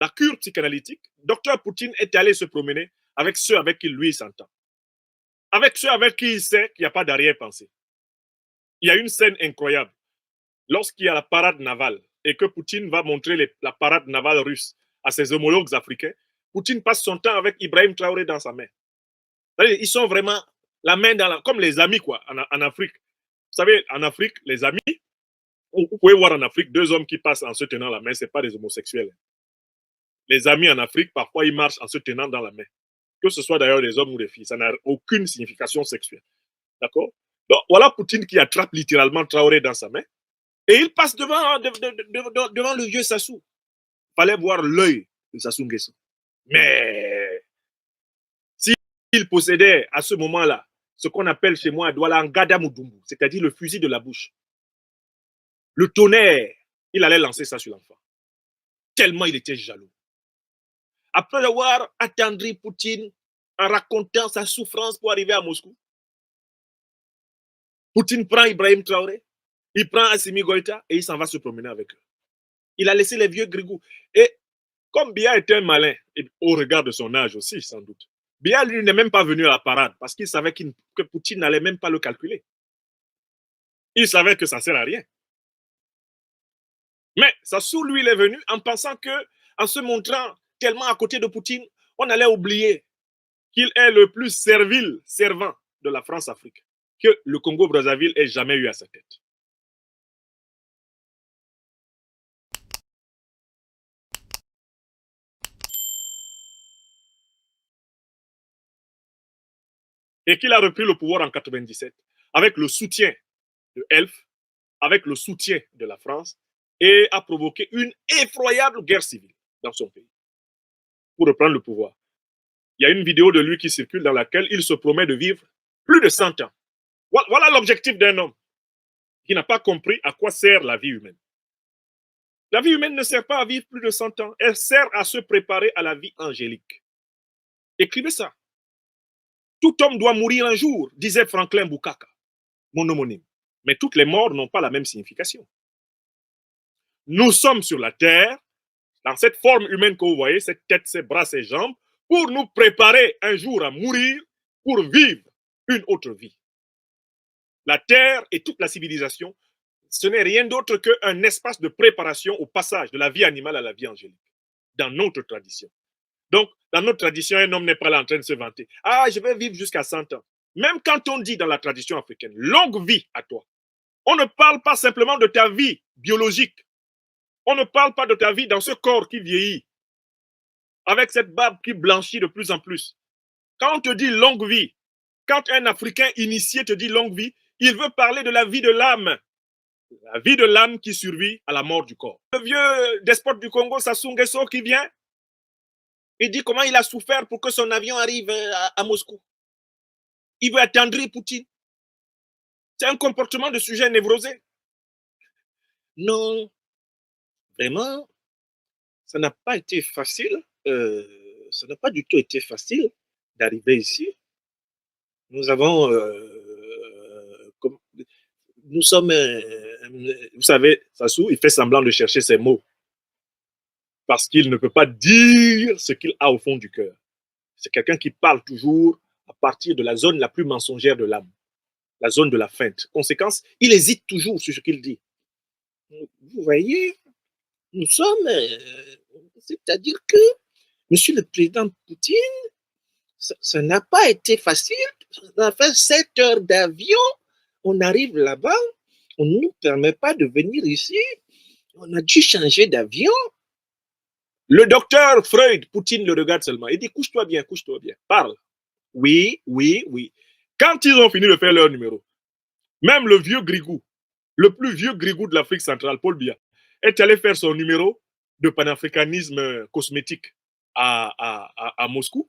la cure psychanalytique, Dr Poutine est allé se promener avec ceux avec qui lui s'entend. Avec ceux avec qui il sait qu'il n'y a pas d'arrière-pensée. Il y a une scène incroyable. Lorsqu'il y a la parade navale et que Poutine va montrer la parade navale russe à ses homologues africains, Poutine passe son temps avec Ibrahim Traoré dans sa main. Ils sont vraiment la main dans comme les amis quoi, en Afrique. Vous savez, en Afrique, les amis, vous pouvez voir en Afrique deux hommes qui passent en se tenant la main, ce n'est pas des homosexuels. Les amis en Afrique, parfois, ils marchent en se tenant dans la main. Que ce soit d'ailleurs des hommes ou des filles, ça n'a aucune signification sexuelle. D'accord? Donc, voilà Poutine qui attrape littéralement Traoré dans sa main et il passe devant le vieux Sassou. Il fallait voir l'œil de Sassou Nguesso. Mais s'il possédait à ce moment-là ce qu'on appelle chez moi à Douala un Gada Moudumbu, c'est-à-dire le fusil de la bouche, le tonnerre, il allait lancer ça sur l'enfant. Tellement il était jaloux. Après avoir attendri Poutine en racontant sa souffrance pour arriver à Moscou, Poutine prend Ibrahim Traoré, il prend Assimi Goïta et il s'en va se promener avec eux. Il a laissé les vieux grigous. Et comme Biya était un malin, et au regard de son âge aussi, sans doute, Biya, lui, n'est même pas venu à la parade parce qu'il savait que Poutine n'allait même pas le calculer. Il savait que ça ne sert à rien. Mais Sassou, lui, il est venu en pensant que, en se montrant tellement à côté de Poutine, on allait oublier qu'il est le plus servile servant de la France-Afrique que le Congo-Brazzaville ait jamais eu à sa tête. Et qu'il a repris le pouvoir en 1997 avec le soutien de Elf, avec le soutien de la France, et a provoqué une effroyable guerre civile dans son pays pour reprendre le pouvoir. Il y a une vidéo de lui qui circule dans laquelle il se promet de vivre plus de 100 ans. Voilà l'objectif d'un homme qui n'a pas compris à quoi sert la vie humaine. La vie humaine ne sert pas à vivre plus de 100 ans, elle sert à se préparer à la vie angélique. Écrivez ça. Tout homme doit mourir un jour, disait Franklin Bukaka, mon homonyme. Mais toutes les morts n'ont pas la même signification. Nous sommes sur la terre, dans cette forme humaine que vous voyez, cette tête, ses bras, ses jambes, pour nous préparer un jour à mourir, pour vivre une autre vie. La terre et toute la civilisation, ce n'est rien d'autre qu'un espace de préparation au passage de la vie animale à la vie angélique, dans notre tradition. Donc, dans notre tradition, un homme n'est pas là en train de se vanter. Ah, je vais vivre jusqu'à 100 ans. Même quand on dit dans la tradition africaine, longue vie à toi, on ne parle pas simplement de ta vie biologique. On ne parle pas de ta vie dans ce corps qui vieillit, avec cette barbe qui blanchit de plus en plus. Quand on te dit longue vie, quand un Africain initié te dit longue vie, il veut parler de la vie de l'âme. La vie de l'âme qui survit à la mort du corps. Le vieux despote du Congo, Sassou Nguesso, qui vient, il dit comment il a souffert pour que son avion arrive à Moscou. Il veut attendrir Poutine. C'est un comportement de sujet névrosé. Non, vraiment, ça n'a pas été facile. Ça n'a pas du tout été facile d'arriver ici. Nous avons, nous sommes, vous savez, Sassou, il fait semblant de chercher ses mots parce qu'il ne peut pas dire ce qu'il a au fond du cœur. C'est quelqu'un qui parle toujours à partir de la zone la plus mensongère de l'âme, la zone de la feinte. Conséquence, il hésite toujours sur ce qu'il dit. Vous voyez, nous sommes, c'est-à-dire que, Monsieur le Président Poutine, ça n'a pas été facile. On a fait 7 heures d'avion, on arrive là-bas, on ne nous permet pas de venir ici, on a dû changer d'avion. Le docteur Freud, Poutine le regarde seulement, il dit couche-toi bien, parle. Oui, oui, oui. Quand ils ont fini de faire leur numéro, même le vieux Grigou, le plus vieux Grigou de l'Afrique centrale, Paul Biya, est allé faire son numéro de panafricanisme cosmétique à Moscou.